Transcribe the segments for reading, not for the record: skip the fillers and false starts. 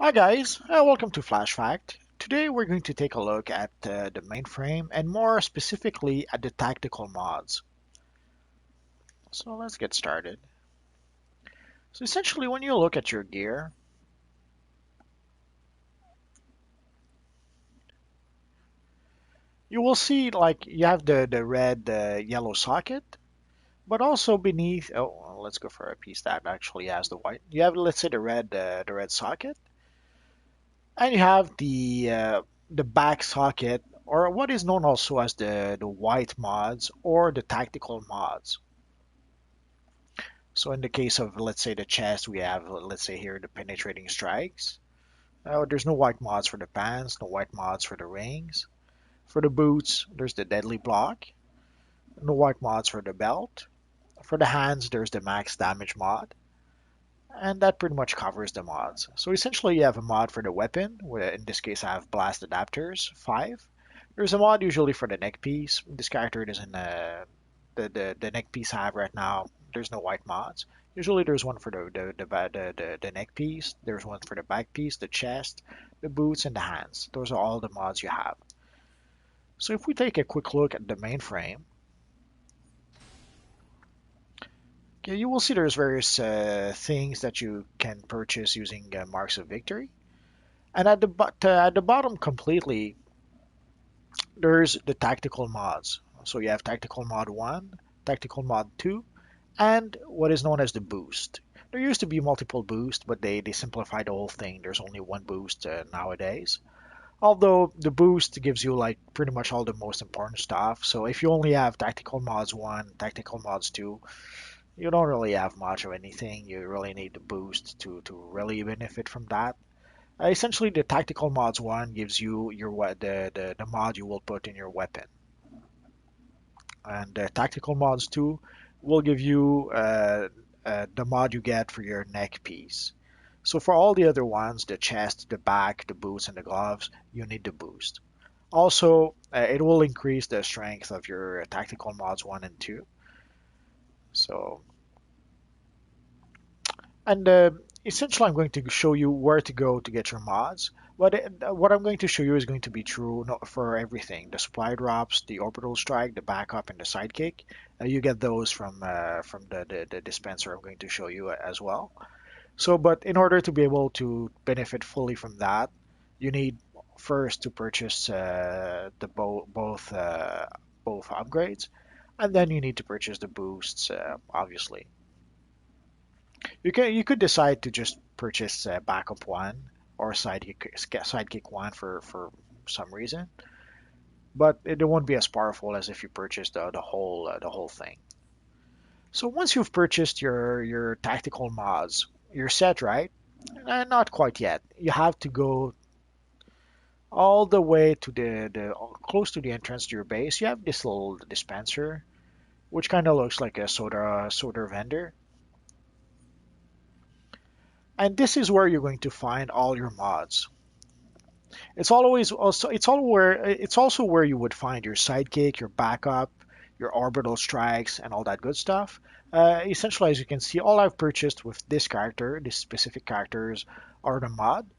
Hi guys, welcome to Flash Fact. Today we're going to take a look at the mainframe and more specifically at the tactical mods. So let's get started. So essentially when you look at your gear, you will see like you have the red yellow socket, but also beneath, let's go for a piece that actually has the white. You have, let's say, the red socket, and you have the back socket, or what is known also as the white mods or the tactical mods. So in the case of, let's say, the chest, we have, let's say here, the penetrating strikes. There's no white mods for the pants, no white mods for the rings. For the boots, there's the deadly block. No white mods for the belt. For the hands, there's the max damage mod. And that pretty much covers the mods. So essentially you have a mod for the weapon, where in this case I have blast adapters, 5. There's a mod usually for the neck piece. This character doesn't, the neck piece I have right now, there's no white mods. Usually there's one for the neck piece, there's one for the back piece, the chest, the boots, and the hands. Those are all the mods you have. So if we take a quick look at the mainframe, okay, you will see there's various things that you can purchase using Marks of Victory. And at the bottom completely, there's the tactical mods. So you have tactical mod 1, tactical mod 2, and what is known as the boost. There used to be multiple boosts, but they simplified the whole thing. There's only one boost nowadays. Although the boost gives you like pretty much all the most important stuff. So if you only have tactical mods 1, tactical mods 2, you don't really have much of anything. You really need the boost to really benefit from that. Essentially, the tactical mods 1 gives you the mod you will put in your weapon, and the tactical mods 2 will give you the mod you get for your neck piece. So for all the other ones, the chest, the back, the boots, and the gloves, you need the boost. Also, it will increase the strength of your tactical mods 1 and 2. So, and essentially, I'm going to show you where to go to get your mods. But what I'm going to show you is going to be true for everything. The supply drops, the orbital strike, the backup, and the sidekick. You get those from the dispenser I'm going to show you as well. So, but in order to be able to benefit fully from that, you need first to purchase both upgrades, and then you need to purchase the boosts, obviously. You could decide to just purchase backup one or sidekick one for some reason, but it won't be as powerful as if you purchase the whole thing. So once you've purchased your tactical mods, you're set, right? Not quite yet. You have to go all the way to the close to the entrance to your base. You have this little dispenser, which kind of looks like a soda vendor. And this is where you're going to find all your mods. It's also where you would find your sidekick, your backup, your orbital strikes, and all that good stuff. Essentially, as you can see, all I've purchased with this character, this specific characters, are the mod.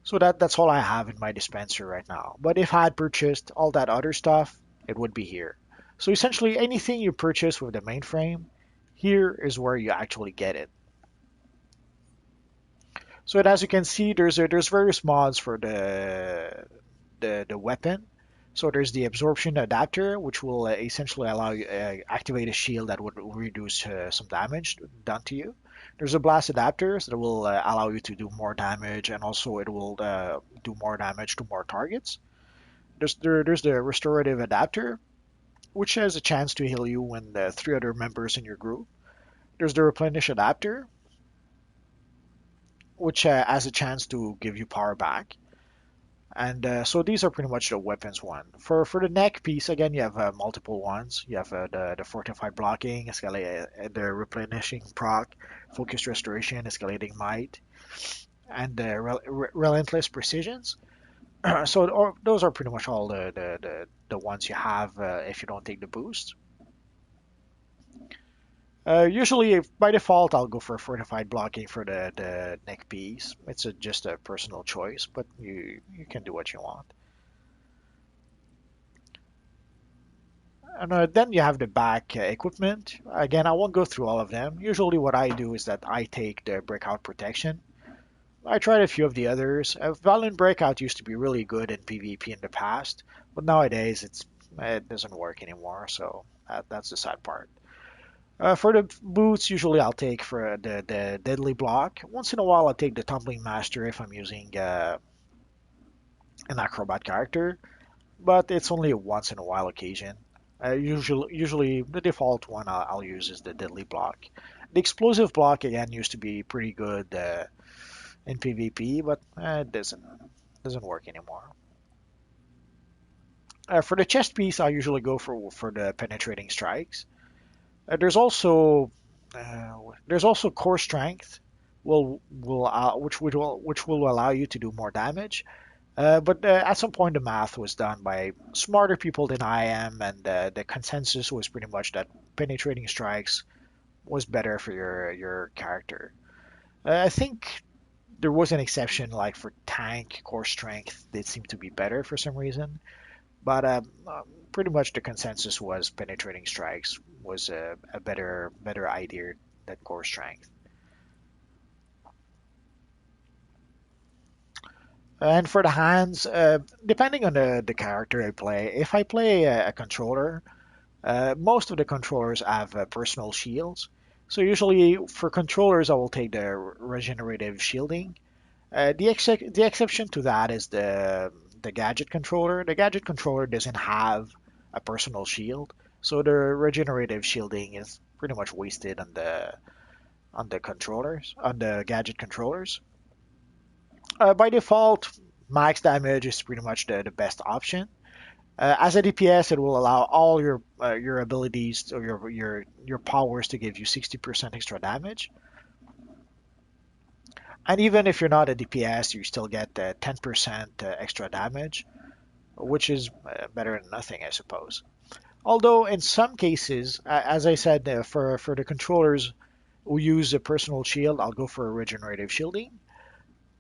So that's all I have in my dispenser right now. But if I had purchased all that other stuff, it would be here. So essentially, anything you purchase with the mainframe, here is where you actually get it. So as you can see, there's various mods for the weapon. So there's the absorption adapter, which will essentially allow you activate a shield that would reduce some damage done to you. There's a blast adapters that will allow you to do more damage, and also it will do more damage to more targets. There's the restorative adapter, which has a chance to heal you when the 3 other members in your group. There's the replenish adapter, which has a chance to give you power back. And so these are pretty much the weapons one. For the neck piece, again, you have multiple ones. You have the fortified blocking, the replenishing proc, focused restoration, escalating might, and the relentless precisions. So those are pretty much all the ones you have if you don't take the boost. Usually, by default, I'll go for fortified blocking for the neck piece. It's just a personal choice, but you can do what you want. And then you have the back equipment. Again, I won't go through all of them. Usually, what I do is that I take the breakout protection. I tried a few of the others. Valiant Breakout used to be really good in PvP in the past, but nowadays it doesn't work anymore. So that's the sad part. For the boots, usually I'll take for the deadly block. Once in a while, I'll take the tumbling master if I'm using an acrobat character, but it's only a once in a while occasion. Usually the default one I'll use is the deadly block. The explosive block again used to be pretty good in PvP, but it doesn't work anymore. For the chest piece, I usually go for the penetrating strikes. There's also uh, there's also core strength, which will allow you to do more damage. But at some point, the math was done by smarter people than I am, and the consensus was pretty much that penetrating strikes was better for your character. I think there was an exception, like for tank core strength, they seem to be better for some reason. But pretty much the consensus was penetrating strikes was a better idea than core strength. And for the hands, depending on the character I play, if I play a controller, most of the controllers have personal shields. So usually for controllers, I will take the regenerative shielding. The exception to that is the gadget controller. The gadget controller doesn't have a personal shield, so the regenerative shielding is pretty much wasted on the controllers, on the gadget controllers. By default, max damage is pretty much the best option. As a DPS, it will allow all your abilities or your powers to give you 60% extra damage. And even if you're not a DPS, you still get 10% extra damage, which is better than nothing, I suppose. Although in some cases, as I said, for the controllers who use a personal shield, I'll go for regenerative shielding.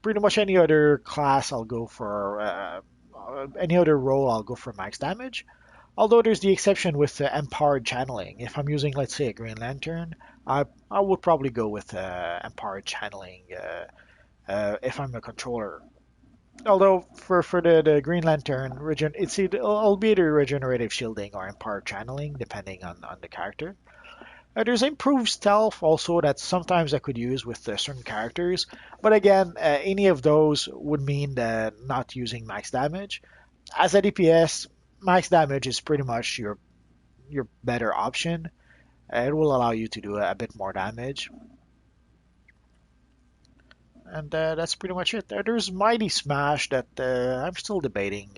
Pretty much any other class, I'll go for any other role, I'll go for max damage. Although there's the exception with empowered channeling. If I'm using, let's say, a Green Lantern, I would probably go with empowered channeling if I'm a controller. Although for the Green Lantern, it'll be either regenerative shielding or empowered channeling, depending on the character. There's improved stealth also that sometimes I could use with certain characters, but again, any of those would mean not using max damage. As a DPS, max damage is pretty much your better option. It will allow you to do a bit more damage, and that's pretty much it. There's Mighty Smash that I'm still debating.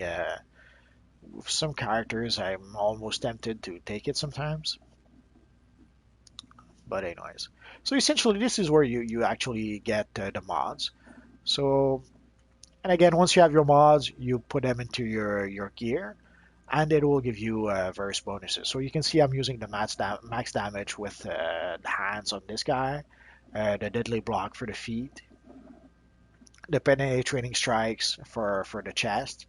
With some characters, I'm almost tempted to take it sometimes. But anyways, so essentially this is where you actually get the mods. So and again, once you have your mods, you put them into your gear, and it will give you various bonuses. So you can see I'm using the max damage with the hands on this guy, the deadly block for the feet, the penetrating strikes for the chest.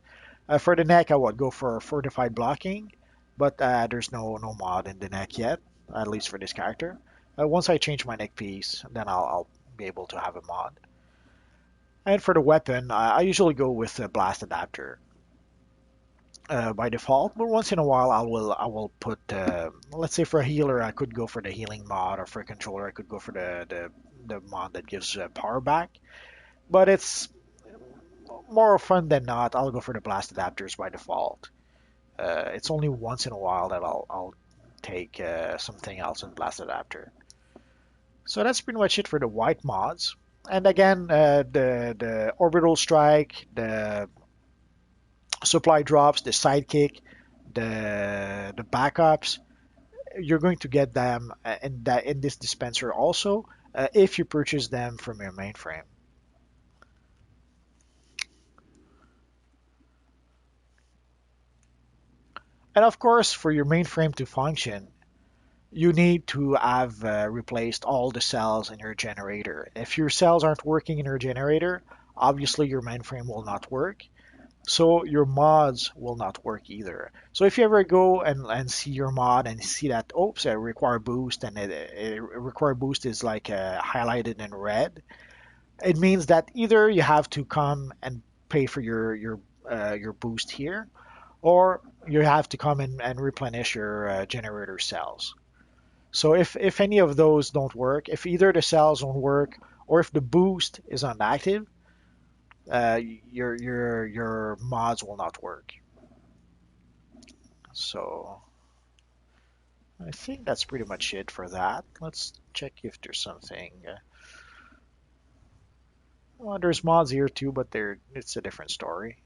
For the neck, I would go for fortified blocking, but there's no mod in the neck yet, at least for this character. Once I change my neck piece, then I'll be able to have a mod. And for the weapon, I usually go with a blast adapter by default, but once in a while I will put let's say for a healer I could go for the healing mod, or for a controller I could go for the mod that gives power back. But it's more fun than not. I'll go for the blast adapters by default. It's only once in a while that I'll take something else in blast adapter. So that's pretty much it for the white mods. And again, the orbital strike, the supply drops, the sidekick, the backups, you're going to get them in this dispenser also if you purchase them from your mainframe. And of course, for your mainframe to function, you need to have replaced all the cells in your generator. If your cells aren't working in your generator, obviously your mainframe will not work. So your mods will not work either. So if you ever go and see your mod and see that, oops, I require boost, and require boost is like highlighted in red, it means that either you have to come and pay for your boost here, or you have to come and replenish your generator cells. So if any of those don't work, if either the cells don't work or if the boost is inactive, your mods will not work. So I think that's pretty much it for that. Let's check if there's something. Well, there's mods here too, but it's a different story.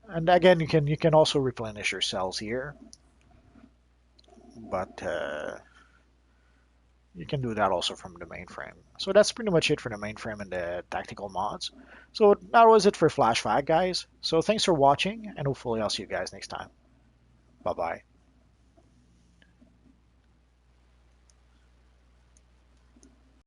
And again, you can also replenish your cells here, but you can do that also from the mainframe. So that's pretty much it for the mainframe and the tactical mods. So that was it for Flash Fag, guys. So thanks for watching, and hopefully I'll see you guys next time. Bye bye.